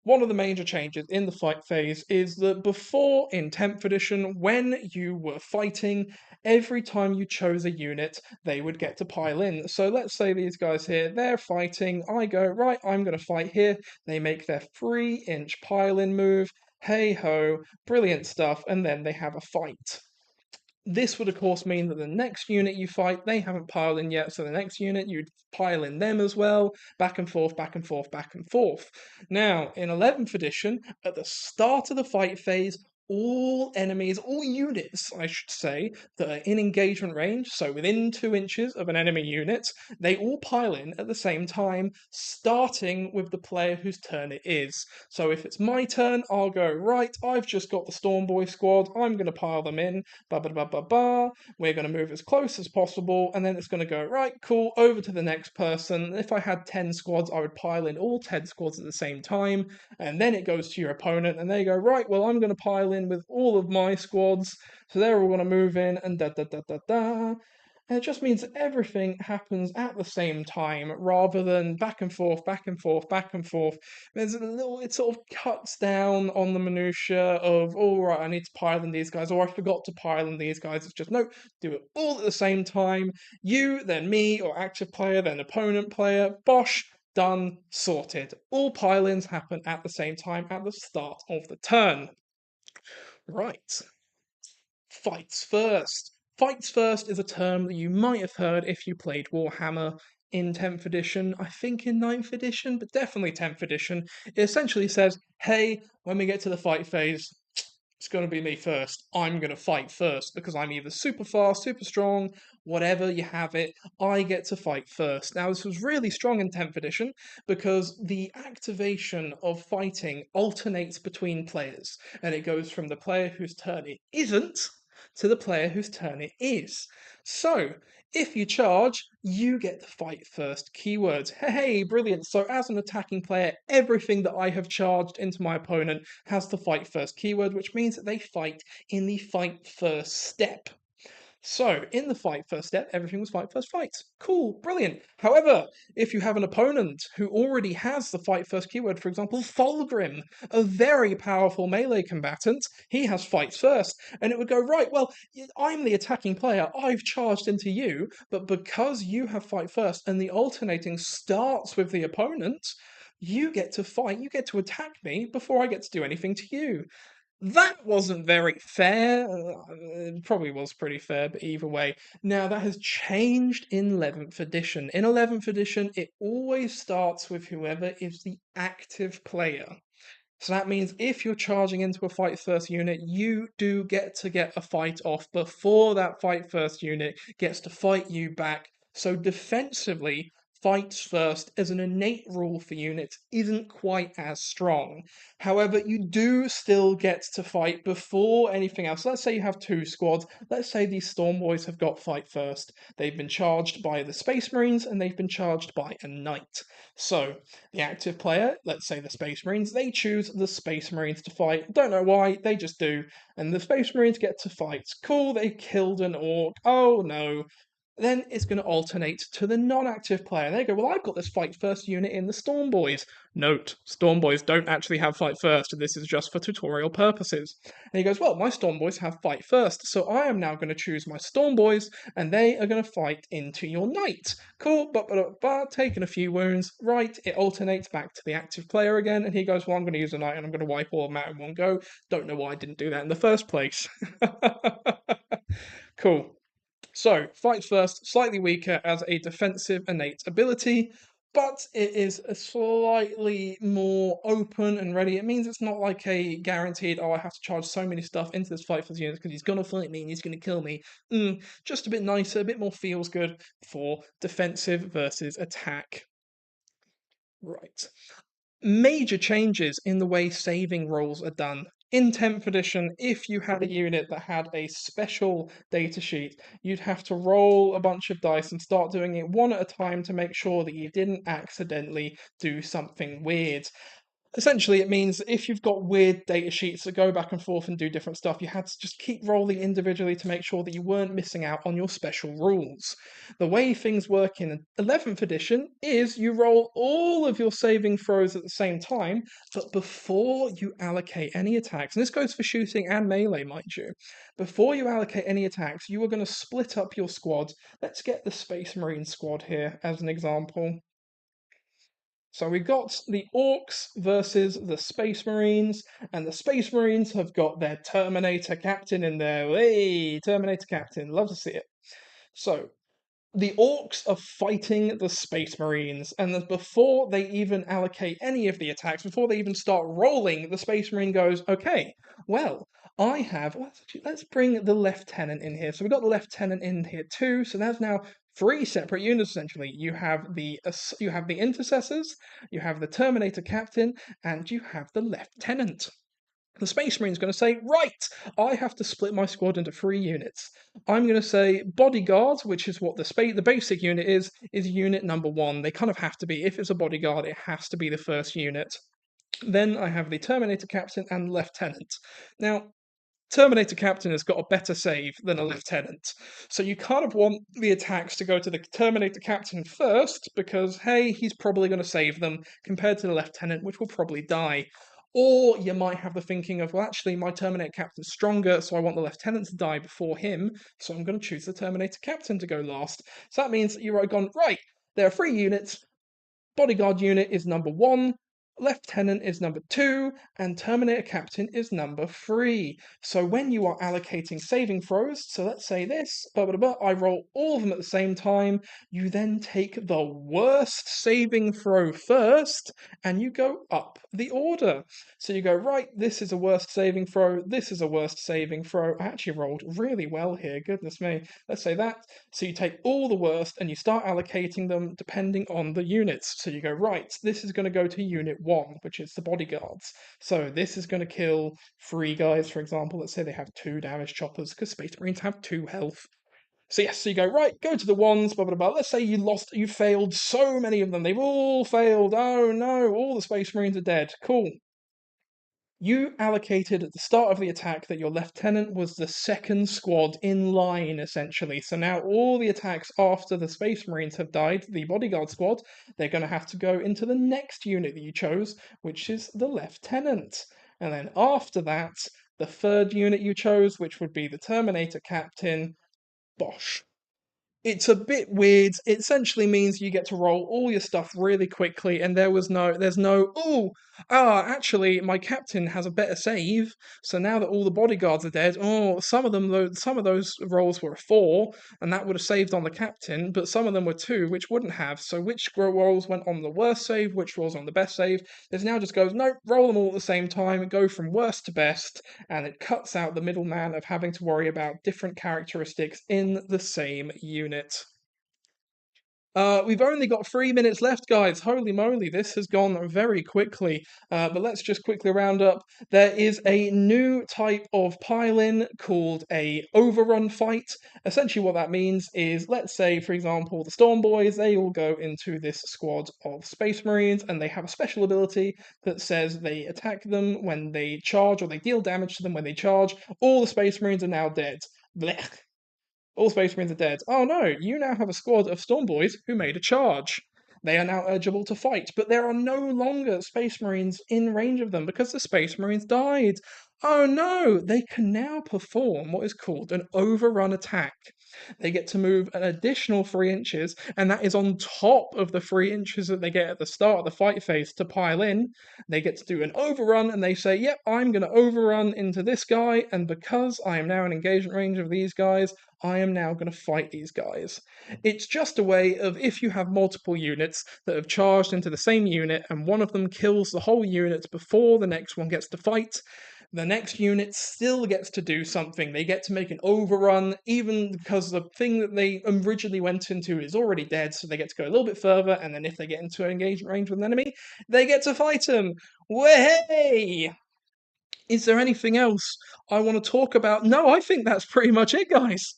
one of the major changes in the fight phase is that before in 10th edition, when you were fighting, every time you chose a unit, they would get to pile in. So let's say these guys here, they're fighting, I go, right, I'm going to fight here. They make their 3-inch pile in move. Hey ho, brilliant stuff, and then they have a fight. This would, of course, mean that the next unit you fight, they haven't piled in yet, so the next unit, you'd pile in them as well, back and forth, back and forth, back and forth. Now, in 11th edition, at the start of the fight phase, all enemies, all units, I should say, that are in engagement range, so within 2 inches of an enemy unit, they all pile in at the same time, starting with the player whose turn it is. So if it's my turn, I'll go, right, I've just got the Stormboy squad, I'm going to pile them in, ba ba ba ba ba. We're going to move as close as possible, and then it's going to go, right, cool, over to the next person. If I had 10 squads, I would pile in all 10 squads at the same time, and then it goes to your opponent, and they go, right, well, I'm going to pile in with all of my squads, so they're all going to move in, and da da da da da. And it just means that everything happens at the same time rather than back and forth, back and forth, back and forth. There's a little, it sort of cuts down on the minutiae of, oh, right, I need to pile in these guys, or I forgot to pile in these guys. It's just, no, do it all at the same time. You, then me, or active player, then opponent player. Bosh, done, sorted. All pile-ins happen at the same time at the start of the turn. Right. Fights first. Fights first is a term that you might have heard if you played Warhammer in 10th edition, I think in 9th edition, but definitely 10th edition. It essentially says, hey, when we get to the fight phase, it's going to be me first. I'm going to fight first because I'm either super fast, super strong, whatever you have it, I get to fight first. Now, this was really strong in 10th edition because the activation of fighting alternates between players, and it goes from the player whose turn it isn't to the player whose turn it is. So, if you charge, you get the fight first keyword. Hey, brilliant. So, as an attacking player, everything that I have charged into my opponent has the fight first keyword, which means that they fight in the fight first step. So, in the fight first step, everything was fight first fight. Cool, brilliant. However, if you have an opponent who already has the fight first keyword, for example, Fulgrim, a very powerful melee combatant, he has fights first. And it would go, right, well, I'm the attacking player, I've charged into you, but because you have fight first and the alternating starts with the opponent, you get to fight, you get to attack me before I get to do anything to you. That wasn't very fair. It probably was pretty fair, but either way. Now, that has changed in 11th edition. In 11th edition, it always starts with whoever is the active player. So that means if you're charging into a fight first unit, you do get to get a fight off before that fight first unit gets to fight you back. So defensively, fights first as an innate rule for units isn't quite as strong. However, you do still get to fight before anything else. Let's say you have 2 squads. Let's say these Storm Boys have got fight first. They've been charged by the Space Marines and they've been charged by a Knight. So the active player, let's say the Space Marines, they choose the Space Marines to fight. Don't know why, they just do. And the Space Marines get to fight. Cool, they killed an orc. Oh no. Then it's going to alternate to the non-active player. They go, well, I've got this fight first unit in the Storm Boys. Note, Storm Boys don't actually have fight first. This is just for tutorial purposes. And he goes, well, my Storm Boys have fight first, so I am now going to choose my Storm Boys, and they are going to fight into your Knight. Cool, but taking a few wounds. Right, it alternates back to the active player again, and he goes, well, I'm going to use a Knight, and I'm going to wipe all of them out in one go. Don't know why I didn't do that in the first place. Cool. So, fights first, slightly weaker as a defensive innate ability, but it is a slightly more open and ready. It means it's not like a guaranteed, oh, I have to charge so many stuff into this fight for the unit because he's going to fight me and he's going to kill me. Just a bit nicer, a bit more feels good for defensive versus attack. Right. Major changes in the way saving rolls are done. In 10th edition, if you had a unit that had a special datasheet, you'd have to roll a bunch of dice and start doing it one at a time to make sure that you didn't accidentally do something weird. Essentially, it means that if you've got weird data sheets that go back and forth and do different stuff, you had to just keep rolling individually to make sure that you weren't missing out on your special rules. The way things work in 11th edition is you roll all of your saving throws at the same time, but before you allocate any attacks, and this goes for shooting and melee, mind you, before you allocate any attacks, you are going to split up your squad. Let's get the Space Marine squad here as an example. So we've got the Orcs versus the Space Marines, and the Space Marines have got their Terminator Captain in there. Hey, Terminator Captain, love to see it. So the Orcs are fighting the Space Marines, and before they even allocate any of the attacks, before they even start rolling, the Space Marine goes, okay, well, I have. Let's bring the Lieutenant in here. So we've got the Lieutenant in here too. So there's now three separate units essentially. You have the Intercessors, you have the Terminator Captain, and you have the Lieutenant. The Space Marine's going to say, right, I have to split my squad into three units. I'm going to say bodyguard, which is what the basic unit is unit number one. They kind of have to be. If it's a bodyguard, it has to be the first unit. Then I have the Terminator Captain and Lieutenant. Now, Terminator Captain has got a better save than a Lieutenant. So you kind of want the attacks to go to the Terminator Captain first, because, hey, he's probably going to save them, compared to the Lieutenant, which will probably die. Or you might have the thinking of, well, actually, my Terminator Captain's stronger, so I want the Lieutenant to die before him, so I'm going to choose the Terminator Captain to go last. So that means that you're gone, right, there are three units, bodyguard unit is number one, lieutenant is number two, and Terminator Captain is number three. So when you are allocating saving throws, so let's say this, I roll all of them at the same time, you then take the worst saving throw first, and you go up the order. So you go, right, this is a worst saving throw, this is a worst saving throw. I actually rolled really well here, goodness me. Let's say that. So you take all the worst and you start allocating them depending on the units. So you go, right, this is going to go to unit one, which is the bodyguards. So this is going to kill three guys, for example. Let's say they have two damage choppers, because Space Marines have two health. So yes, so you go, right, go to the ones, blah, blah, blah. Let's say you failed so many of them. They've all failed. Oh no, all the Space Marines are dead. Cool. You allocated at the start of the attack that your lieutenant was the second squad in line, essentially. So now all the attacks after the Space Marines have died, the bodyguard squad, they're going to have to go into the next unit that you chose, which is the lieutenant. And then after that, the third unit you chose, which would be the Terminator Captain, Bosch. It's a bit weird. It essentially means you get to roll all your stuff really quickly, and there's no, actually, my captain has a better save, so now that all the bodyguards are dead, some of those rolls were a four, and that would have saved on the captain, but some of them were two, which wouldn't have, so which rolls went on the worst save, which rolls on the best save? There's now just goes, no, roll them all at the same time, go from worst to best, and it cuts out the middleman of having to worry about different characteristics in the same unit. We've only got 3 minutes left, guys. Holy moly, this has gone very quickly. But let's just quickly round up. There is a new type of pile-in called a overrun fight. Essentially, what that means is, let's say, for example, the Storm Boys, they all go into this squad of Space Marines, and they have a special ability that says they attack them when they charge, or they deal damage to them when they charge. All the Space Marines are now dead. Blech. All Space Marines are dead. Oh no, you now have a squad of Storm Boys who made a charge. They are now eligible to fight, but there are no longer Space Marines in range of them because the Space Marines died. Oh no, they can now perform what is called an overrun attack. They get to move an additional 3 inches, and that is on top of the 3 inches that they get at the start of the fight phase to pile in. They get to do an overrun, and they say, yep, I'm going to overrun into this guy, and because I am now in engagement range of these guys, I am now going to fight these guys. It's just a way of, if you have multiple units that have charged into the same unit and one of them kills the whole unit before the next one gets to fight, the next unit still gets to do something. They get to make an overrun, even because the thing that they originally went into is already dead, so they get to go a little bit further, and then if they get into engagement range with an enemy, they get to fight them. Way! Is there anything else I want to talk about? No, I think that's pretty much it, guys.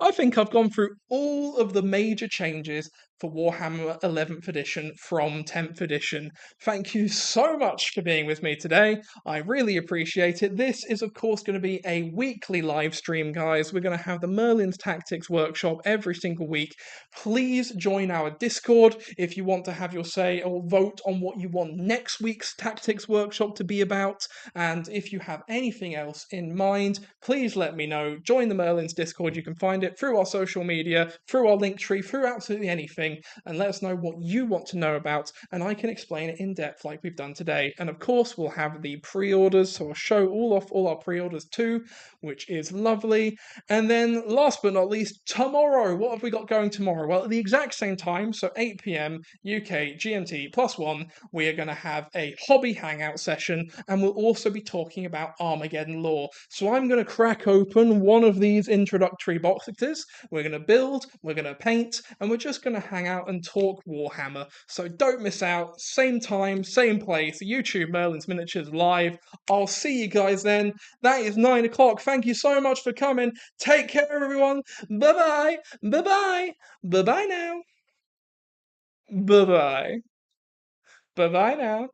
I think I've gone through all of the major changes for Warhammer 11th edition from 10th edition. Thank you so much for being with me today. I really appreciate it. This is, of course, going to be a weekly live stream, guys. We're going to have the Merlin's Tactics workshop every single week. Please join our Discord if you want to have your say or vote on what you want next week's Tactics workshop to be about. And if you have anything else in mind, please let me know. Join the Merlin's Discord. You can find it through our social media, through our link tree, through absolutely anything, and let us know what you want to know about, and I can explain it in depth like we've done today. And of course, we'll have the pre-orders, so I'll show all our pre-orders too, which is lovely. And then last but not least, tomorrow, what have we got going tomorrow? Well, at the exact same time, so 8 p.m. UK GMT +1, we are going to have a hobby hangout session, and we'll also be talking about Armageddon lore. So I'm going to crack open one of these introductory boxes. We're going to build, we're going to paint, and we're just going to hang out and talk Warhammer. So don't miss out. Same time, same place. YouTube Merlin's Miniatures live. I'll see you guys then. That is 9 o'clock. Thank you so much for coming. Take care, everyone. Bye bye. Bye bye. Bye bye now. Bye bye. Bye bye now.